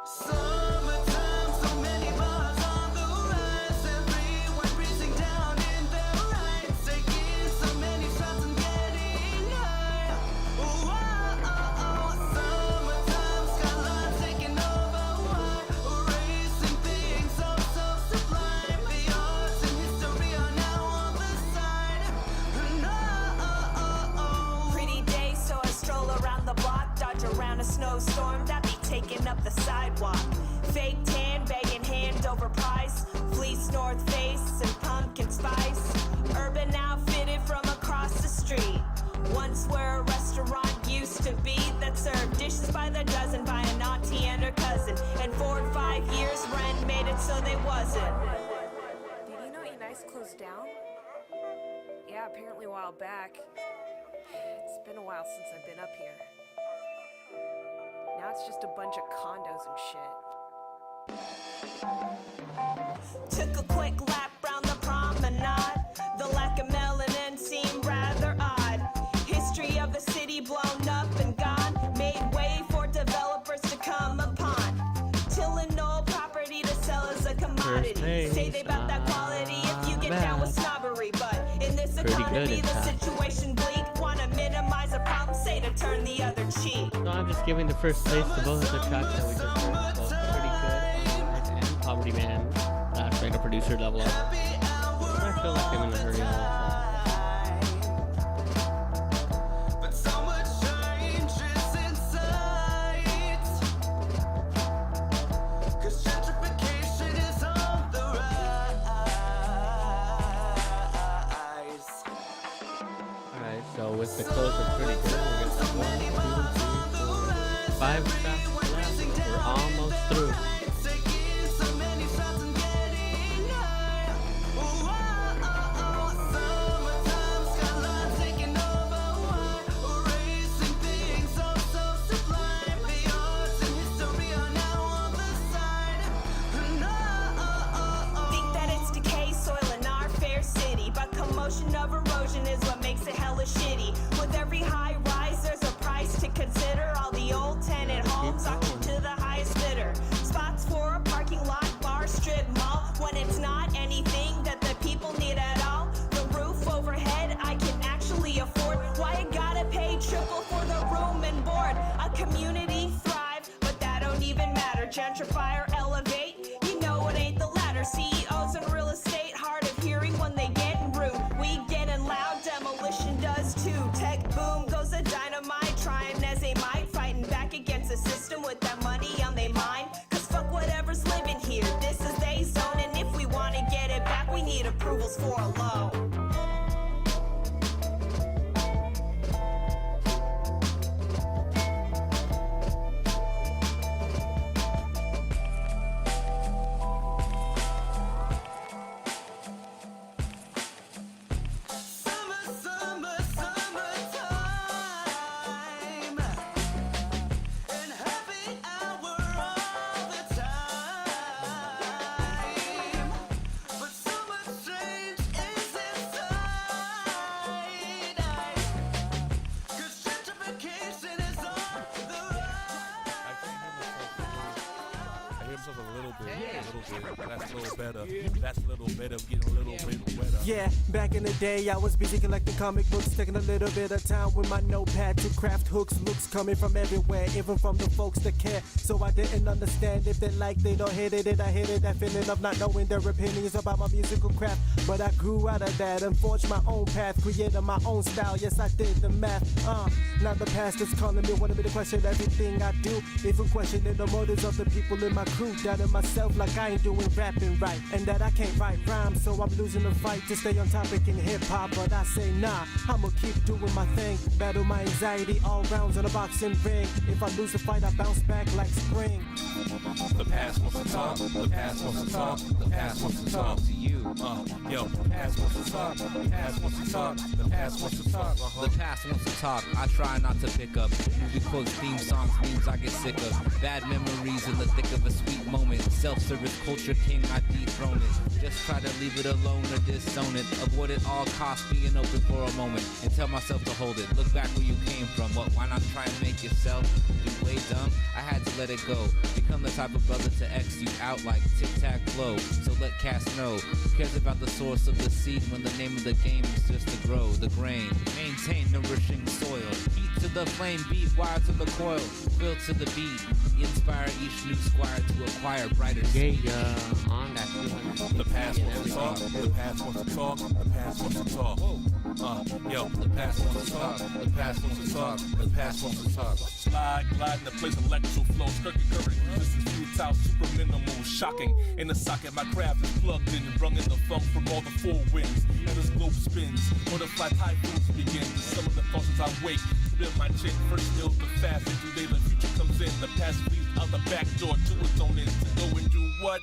Summertime, so many bars on the rise. Everyone breathing down in their rights. Taking so many shots and getting high. Oh, summertime, skyline taking over. Why? Erasing things so sublime. The arts and history are now on the side. Pretty day, so I stroll around the block, dodge around a snowstorm that be taking up the sidewalk. Fake tan, begging hand over price. Fleece, North Face, and pumpkin spice. Urban outfitted from across the street. Once where a restaurant used to be that served dishes by the dozen by an auntie and her cousin. And 4 or 5 years rent made it so they wasn't. Did you know E-Nice closed down? Yeah, apparently a while back. It's been a while since I've been up here. Now it's just a bunch of condos and shit. Took a quick lap round the promenade. The lack of melanin seemed rather odd. History of the city blown up and gone. Made way for developers to come upon. Tilling old property to sell as a commodity. Say they bout that quality if you get down with snobbery. But in this economy, the situation bleak. Wanna minimize a problem, say to turn the other cheek. So I'm just giving the first place to both of the tracks that we just heard. So Pretty Good and Poverty Man. Trying to producer level up. I feel like I'm in a hurry also. But so much changes in sight. 'Cause gentrification is on the rise. Alright, so with the close of Pretty Good, we're gonna have 1, 2, 3, 4, 5 tracks left. We're on when it's not anything that the people need at all. The roof overhead I can actually afford. Why I gotta pay triple for the room and board? A community thrive, but that don't even matter. Gentrify or elevate, you know it ain't the latter. CEOs in real estate, hard of hearing when they getting rude. We getting loud, demolition does too. Tech boom goes the dynamite, trying as they might, fighting back against the system with that money on their mind. Cause fuck whatever's living here, this is they zone, and if we wanna get it back, we need approvals for a loan. That's a little better. That's a little better. Getting a little bit better. Yeah, back in the day, I was busy collecting comic books, taking a little bit of time with my notepad to craft hooks, looks coming from everywhere, even from the folks that care. So I didn't understand if they liked it or hated it. I hated that feeling of not knowing their opinions about my musical craft. But I grew out of that and forged my own path, created my own style. Yes, I did the math. Now the past is calling me, wanting me to question everything I do, even questioning the motives of the people in my crew. Doubting myself like I ain't doing rapping right, and that I can't write rhymes, so I'm losing the fight to stay on topic in hip-hop. But I say nah, I'ma keep doing my thing, battle my anxiety all rounds in a boxing ring. If I lose the fight, I bounce back like spring. The past wants to talk, the past wants to talk, the past wants to talk to you. Yo, the past wants to talk, the past wants to talk, the past wants to talk. The past wants to talk, I try not to pick up. Movie quotes, theme songs, memes I get sick of. Bad memories in the thick of a sweet moment. Self-service culture king, I dethrone it. Just try to leave it alone or disown it. Avoid it all costs, being open for a moment. And tell myself to hold it. Look back where you came from. What, why not try and make yourself do way dumb? I had to let it go. Become the type of brother to X you out like tic-tac-flow. So let Cass know. Who cares about the source of the seed when the name of the game is just to grow the grain? Maintain nourishing soil. Heat to the flame, beat wire to the coil. Fill to the beat. Inspire each new squire to acquire brighter seed. On that 200. The past wants to talk, the past wants to talk, the past wants to talk. Yo, the past wants to talk, the past wants to talk, the past wants to talk. Slide, glide in the place, electro flow, skirting current, resistance, futile, super minimal, shocking. In the socket, my craft is plugged in and brung in the funk from all the four winds. And this globe spins, butterfly typhoons begin. The sum of the thoughts as I wake, build my chin, first build the fast, and today the future comes in. The past leads out the back door to its own end to go and do what?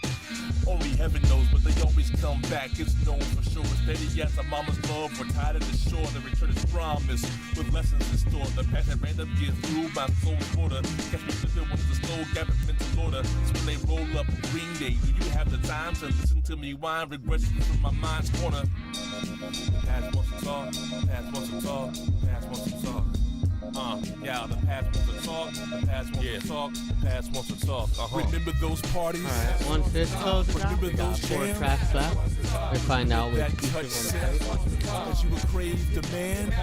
Only heaven knows, but they always come back. It's known for sure. Steady as a mama's love, we're tied to the shore. The return is promised with lessons in store. The past that random gets through my soul border. Catch me flipping when it's a slow gap in mental order. So when they roll up Green Day, do you have the time to listen to me whine regressions from my mind's corner? Past wants to talk, past wants to talk, past wants to talk. Yeah, the past wants to talk, the past wants to talk, the past wants to talk. Remember those parties? Alright, once this goes down, we got 4 tracks left. We find out which features on the tape. You were craved the man,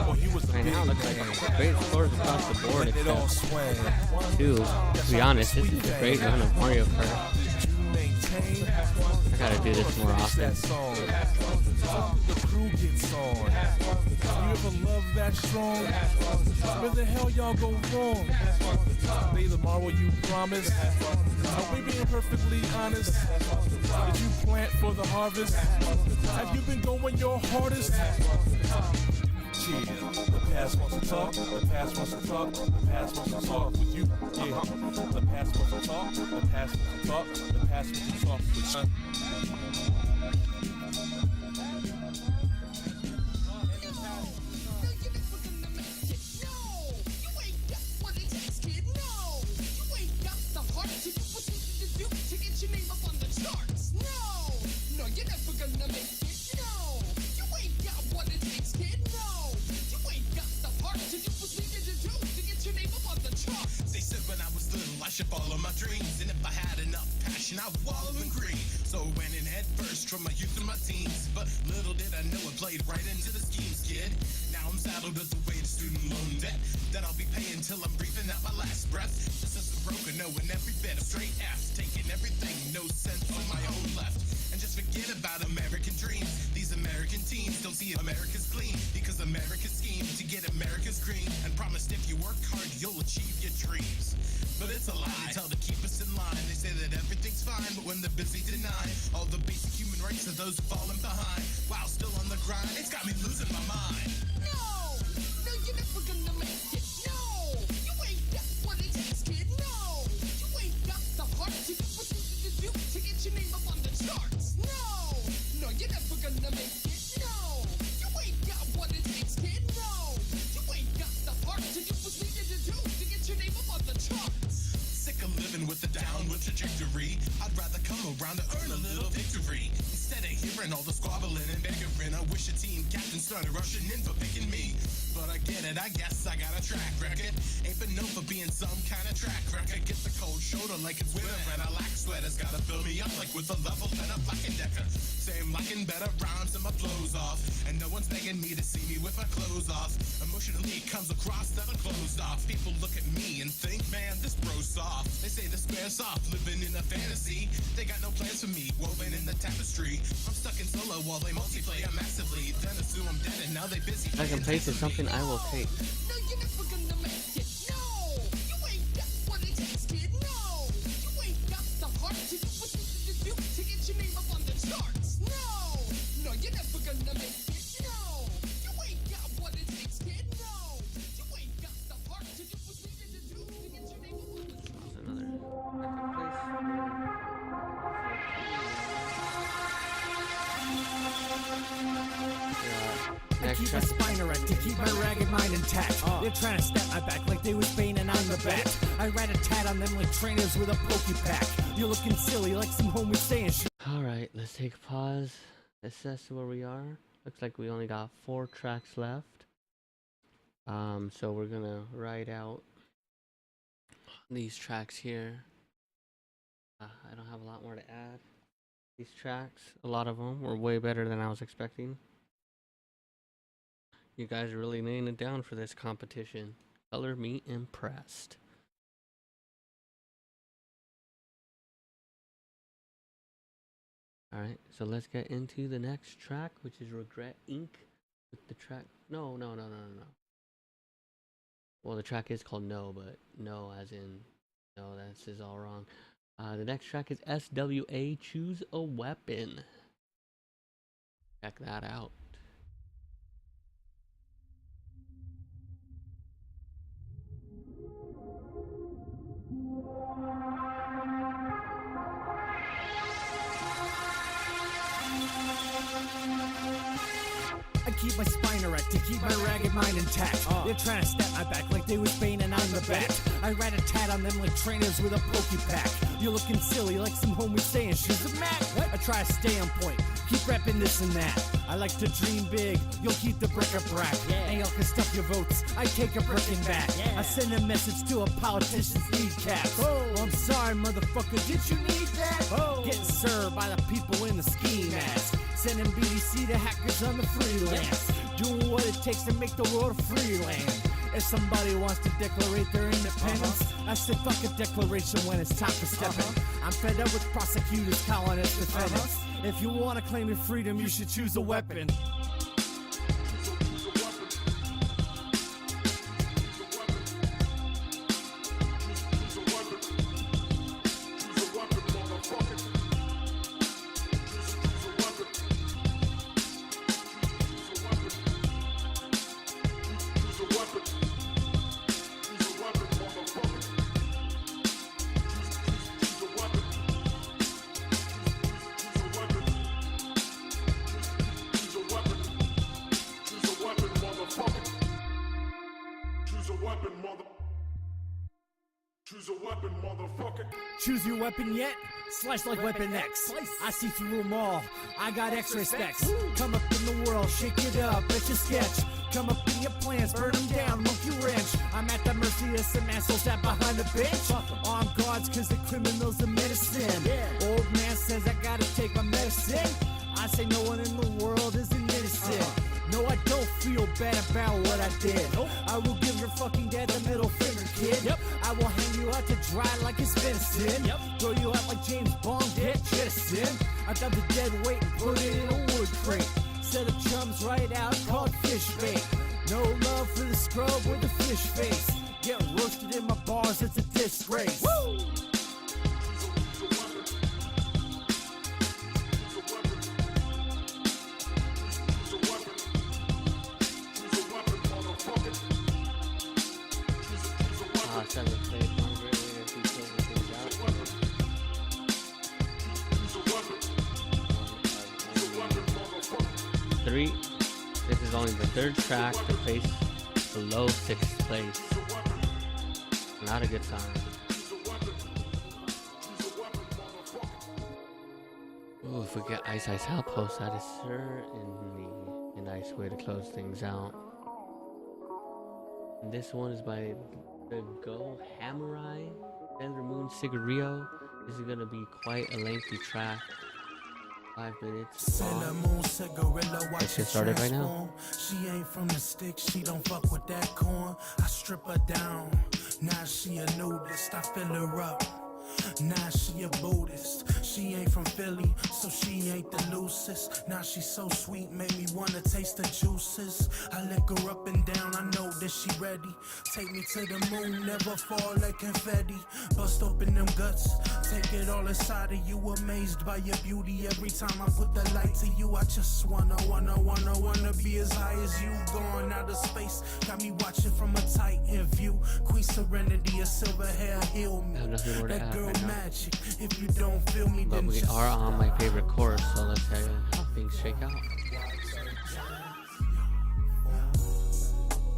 or he was right now, it looks like great scores across the board, except 2. To be honest, this is a great run of Mario Kart. I gotta do this more often. The crew gets on. You ever love that strong? Where the hell y'all go wrong? Day tomorrow you promise. Are we being perfectly honest? Did you plant for the harvest? Have you been going your hardest? Yeah, the past wants to talk, the past wants to talk, the past wants to talk with you. Yeah, the past wants to talk, the past wants to talk, the past wants to talk with you. I should follow my dreams, and if I had enough passion, I'd wallow in green. So So went in head first from my youth to my teens. But little did I know it played right into the schemes, kid. Now I'm saddled with the weight of student loan debt that I'll be paying till I'm breathing out my last breath. The system broken, knowing every bit of straight F's, taking everything, no sense on my own left. And just forget about American dreams. These American teens don't see America's clean, because America's scheme to get America's green and promised if you work hard you'll achieve your dreams. But it's a lie, they tell to keep us in line. They say that everything's fine, but when they're busy deny all the basic human rights of those falling behind, while still on the grind, it's got me losing my mind. No, you're never gonna make it. No, you ain't got what it takes, kid. No, you ain't got the heart to do what you need to do to get your name up on the charts. No, you're never gonna make it. No, you ain't got what it takes, kid. No, you ain't got the heart to do what you need to do to get your name up on the charts. Sick of living with the downward trajectory. I'd rather come around to earn a little victory. Instead of hearing all the squabbling and bickering, I wish a team captain started rushing in for picking me. But I get it, I guess I got a track record. Ain't been known for being some kind of track record. Get the cold shoulder like it's winter and I lack sweaters. Gotta fill me up like with a level and a Black and Decker. Same liking better rhymes and my flows off. And no one's begging me to see me with my clothes off. Emotionally it comes across that I'm closed off. People look at me and think, man, this bro's soft. They say this bear's soft, living in a fantasy. They got no plans for me, woven in the tapestry. I'm stuck in solo while they multiplayer massively. Then assume I'm dead and now they busy. Second place is something I will take. No, you're never gonna make it. No, you ain't got what it takes, kid. No, you ain't got the heart to do what you need to do to get your name up on the charts. No, you're never gonna make it. No, you ain't got what it takes, kid. No, you ain't got the heart to do what you need to do to get your name up on the charts. That's another second place. I keep my spine erect to keep my ragged mind intact. They're trying to step my back like they was Bane and I'm the bat. I rat a tat on them like trainers with a pokey pack. You're looking silly like some homies saying shit. Alright, let's take a pause. Assess where we are. Looks like we only got 4 tracks left. So we're gonna ride out these tracks here. I don't have a lot more to add. These tracks, a lot of them were way better than I was expecting. You guys are really laying it down for this competition. Color me impressed. Alright, so let's get into the next track, which is Regret Inc. With the track. No. Well, the track is called No, but no as in no, this is all wrong. The next track is SWA Choose a Weapon. Check that out. I keep my spine erect to keep my ragged mind intact. They're trying to step my back like they was Bane and I'm the bat. I rat a tat on them like trainers with a pokey pack. You're looking silly like some homies saying she's a Mac. I try to stay on point, keep repping this and that. I like to dream big, you'll keep the bric-a-brac. And y'all can stuff your votes, I take a brickin' back. I send a message to a politician's kneecaps. I'm sorry, motherfucker, did you need that? Getting served by the people in the ski mask. Sending BDC to hackers on the freelance. Doing what it takes to make the world a free land. If somebody wants to declarate their independence, I say fuck a declaration when it's time to step in. I'm fed up with prosecutors calling us defendants. If you want to claim your freedom, you should choose a weapon. Choose your weapon yet? Slice like Weapon X. I see through them all. I got X-ray specs. Come up in the world, shake it up, let your sketch. Come up in your plans, burn them down, monkey wrench. I'm at the mercy of some assholes that behind the bench. Armed guards cause the criminals are medicine. Old man says I gotta take bad about what I did. I will give your fucking dad the middle finger, kid. I will hang you out to dry like it's venison. Throw you out like James Bond, get jettisoned. I got the dead weight and put it in a wood crate. Set of chums right out called fish bait. No love for the scrub with the fish face. Get roasted in my bars, it's a disgrace. Woo! Three. This is only the third track to place below 6th place. Not a good sign. Ooh, if we get Ice Ice Outpost, that is certainly a nice way to close things out. And this one is by the Go Hamurai, Thunder Moon Cigarillo. This is gonna be quite a lengthy track. 5 minutes. Let's get started right now. She ain't from the sticks, she don't fuck with that corn. I strip her down, now she a nudist, I fill her up. Now she a Buddhist. She ain't from Philly, so she ain't the loosest. Now she so sweet, made me wanna taste the juices. I lick her up and down, I know that she ready. Take me to the moon, never fall like confetti. Bust open them guts, take it all inside of you. Amazed by your beauty every time I put the light to you. I just wanna be as high as you. Going out of space, got me watching from a tight end view. Queen Serenity, a silver hair heal me. That girl magic. If you don't feel me, but we are on my favorite course, so let's see how things shake out.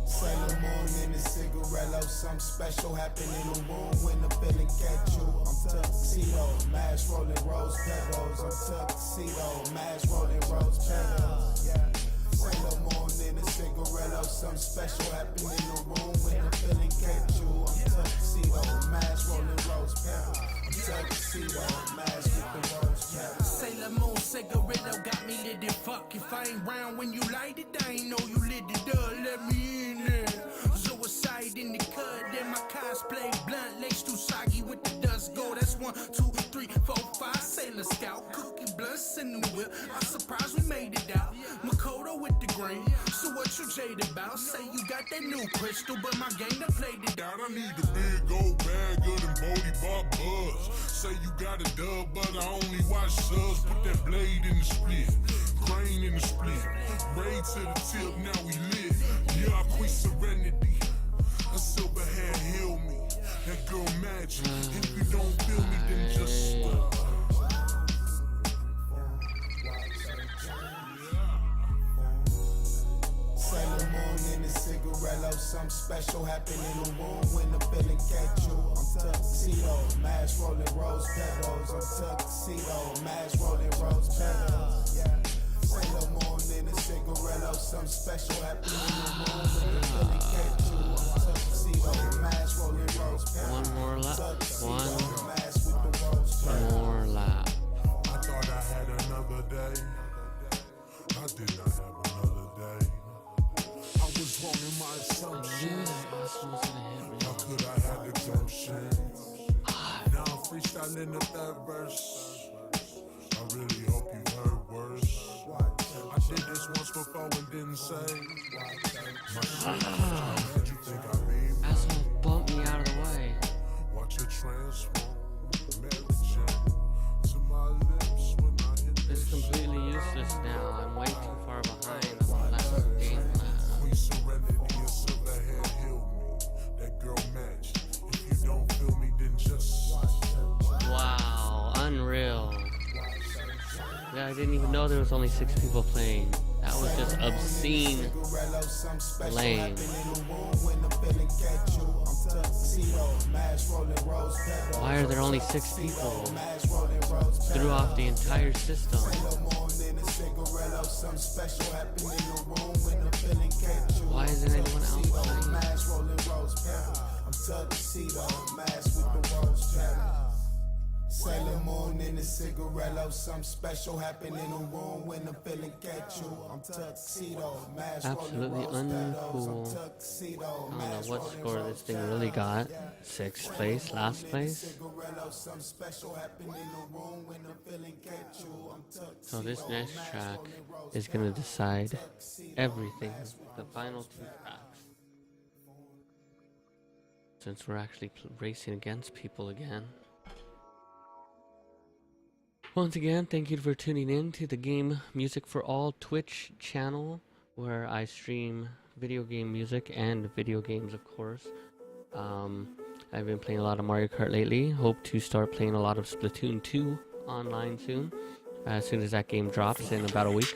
Sailor Moon in the cigarello, something special happened in the room when the feeling catch you. I'm tuxedo, mash rolling rose petals. I'm tuxedo, mash rolling rose petals. Yeah. Sailor Moon in the cigarello, something special happened in the room when the feeling catch you. I'm tuxedo, mash rolling rose petals. I'm tuxedo, mash with the rose petals. Sailor Moon cigarillo got me lit and fuck. If I ain't round when you light it, I ain't know you lit it up. Let me in there. Suicide in the cut, then my cosplay blunt lace too soggy with the dust go. That's 1, 2, 3, 4, 5. Sailor Scout, cookie blunts in the whip. I'm surprised we made it out. Makoto with the green. So what you jaded about? Say you got that new crystal, but my game done played it out. I need the big old bag of them Bodie Bob Buzz. Say you got a dub, but I only watch subs. Put that blade in the split, grain in the split, braid to the tip. Now we lit. Yeah, Queen Serenity. A silver hair heal me. That girl magic. If you don't feel me, then just stop. Sailor Moon in the cigarello, something special happened in the room when the feeling catch you. I'm tuxedo, mash rolling rose petals. I'm tuxedo, mash rolling rose petals. Yeah. Sailor Moon in the cigarello, something special happened in the room when the feeling catch you. I'm tuxedo, mash rolling rose petals. One more lap. One more lap. I thought I had another day. I did not have another day. I was wrong in my assumptions. How could I have the gumption? Now I'm freestyling the third verse. I really hope you heard worse. I did this once before and didn't say. Did you think I mean? Asshole bumped me out of the way. Watch it transform. Mary Jane to my lips when I hit this. It's completely useless now. I'm way too far behind. I'm last game last. Queen Serenity, a silver hair heal me. That girl match. If you don't feel me, then just wow, unreal. Yeah, I didn't even know there was only 6 people playing. That was just obscene lame. Why are there only 6 people? Threw off the entire system. Why isn't anyone else playing? Sailor Moon in a cigarello, something special happened in the room when I'm feeling catch you. I'm tuxedo, mask Absolutely uncool. I don't know what score this thing really got. 6th place, last place. So this next track is gonna decide everything. The final 2 tracks. Since we're actually racing against people again. Once again, thank you for tuning in to the Game Music for All Twitch channel, where I stream video game music and video games, of course. I've been playing a lot of Mario Kart lately. Hope to start playing a lot of Splatoon 2 online soon as that game drops in about a week.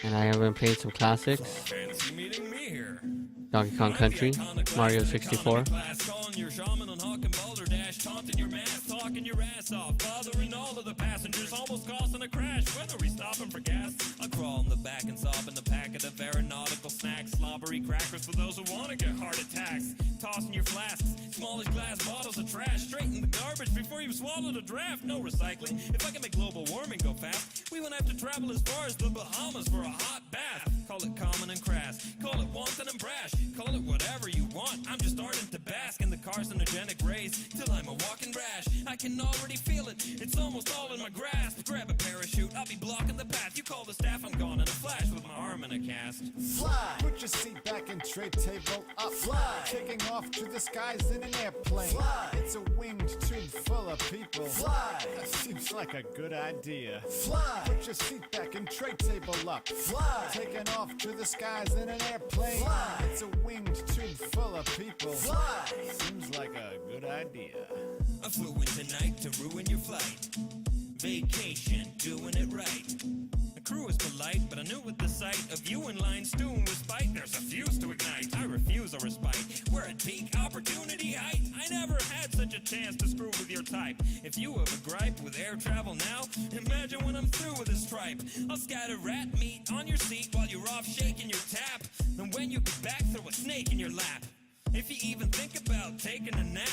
And I have been playing some classics. Donkey Kong Country, Mario 64. Your shaman on Hawk and Boulder Dash, taunting your mask, talking your ass off, bothering all of the passengers, almost causing a crash. Whether we stopping for gas, I crawl in the back and sob in the packet of aeronautical snacks, slobbery crackers for those who want to get heart attacks. Tossing your flasks, smallish glass bottles of trash, straight in the garbage before you've swallowed a draft. No recycling. If I can make global warming go fast, we won't have to travel as far as the Bahamas for a hot bath. Call it common and crass, call it wanton and brash, call it whatever you want. I'm just starting to bask in the carcinogenic rays till I'm a walking rash. I can already feel it, it's almost all in my grasp. Grab a parachute, I'll be blocking the path. You call the staff, I'm gone in a flash with my arm in a cast. Fly, put your seat back and tray table up. Fly, taking off to the skies in an airplane. Fly, it's a winged tube full of people. Fly, that seems like a good idea. Fly, put your seat back and tray table up. Fly, taking off to the skies in an airplane. Fly, it's a winged tube full of people. Fly, seems like a good idea. I flew in tonight to ruin your flight. Vacation, doing it right. The crew was polite, but I knew with the sight of you in line stewing with spite, there's a fuse to ignite. I refuse a respite. We're at peak opportunity height. I never had such a chance to screw with your type. If you have a gripe with air travel now, imagine when I'm through with this tripe. I'll scatter rat meat on your seat while you're off shaking your tap. And when you get back, throw a snake in your lap. If you even think about taking a nap,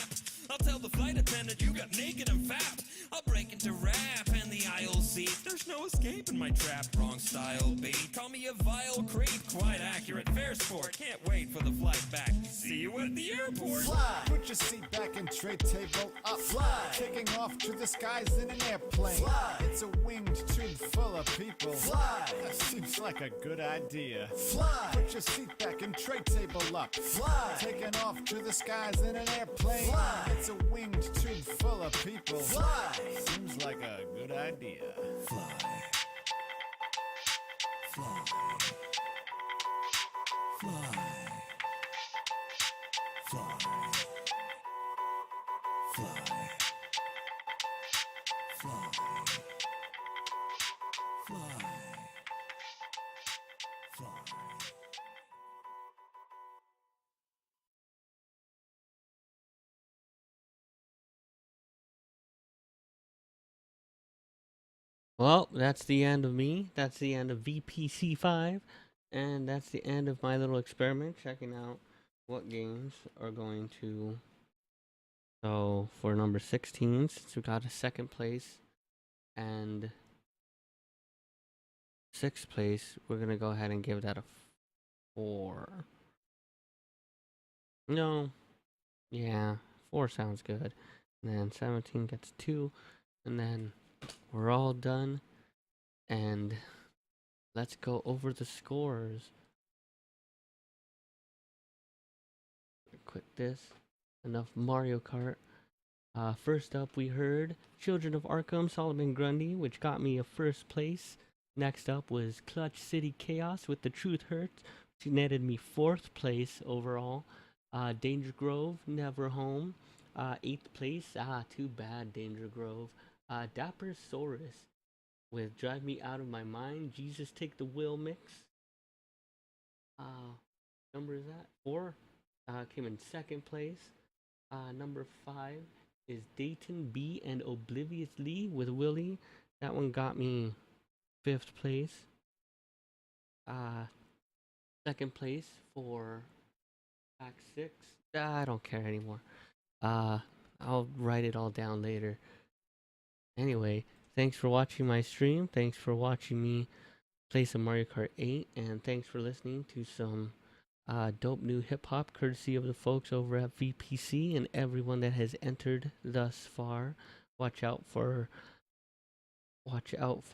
I'll tell the flight attendant you got naked and fat. I'll break into rap and the aisle seat. There's no escaping my trap. Wrong style beat. Call me a vile creep. Quite accurate. Fair sport. Can't wait for the flight back. See you at the airport. Fly, put your seat back and tray table up. Fly, taking off to the skies in an airplane. Fly, it's a winged tube full of people. Fly, that seems like a good idea. Fly, put your seat back and tray table up. Fly, taking off to the skies in an airplane. Fly, it's a winged tube full of people. Fly, seems like a good idea. Fly. Fly. Fly. Fly. Fly. Fly. Fly. Fly. Well, that's the end of me. That's the end of VPC5. And that's the end of my little experiment, checking out what games are going to. So, for number 16, since we got a 2nd place and 6th place, we're going to go ahead and give that a 4. No. Yeah, 4 sounds good. And then 17 gets 2. And then we're all done. And let's go over the scores. Quit this. Enough Mario Kart. First up, we heard Children of Arkham, Solomon Grundy, which got me a 1st place. Next up was Clutch City Chaos with The Truth Hurts, which netted me 4th place overall. Danger Grove, Never Home, 8th place. Too bad, Danger Grove. Dapper Saurus with Drive Me Out of My Mind, Jesus Take the Wheel mix. Number is that? 4. Came in 2nd place. Number 5 is Dayton B and Obliviously with Willie. That one got me 5th place. 2nd place for Track 6. I don't care anymore. I'll write it all down later. Anyway, thanks for watching my stream. Thanks for watching me play some Mario Kart 8. And thanks for listening to some dope new hip hop courtesy of the folks over at VPC and everyone that has entered thus far. Watch out for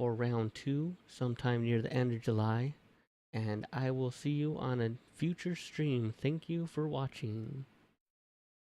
round 2 sometime near the end of July. And I will see you on a future stream. Thank you for watching.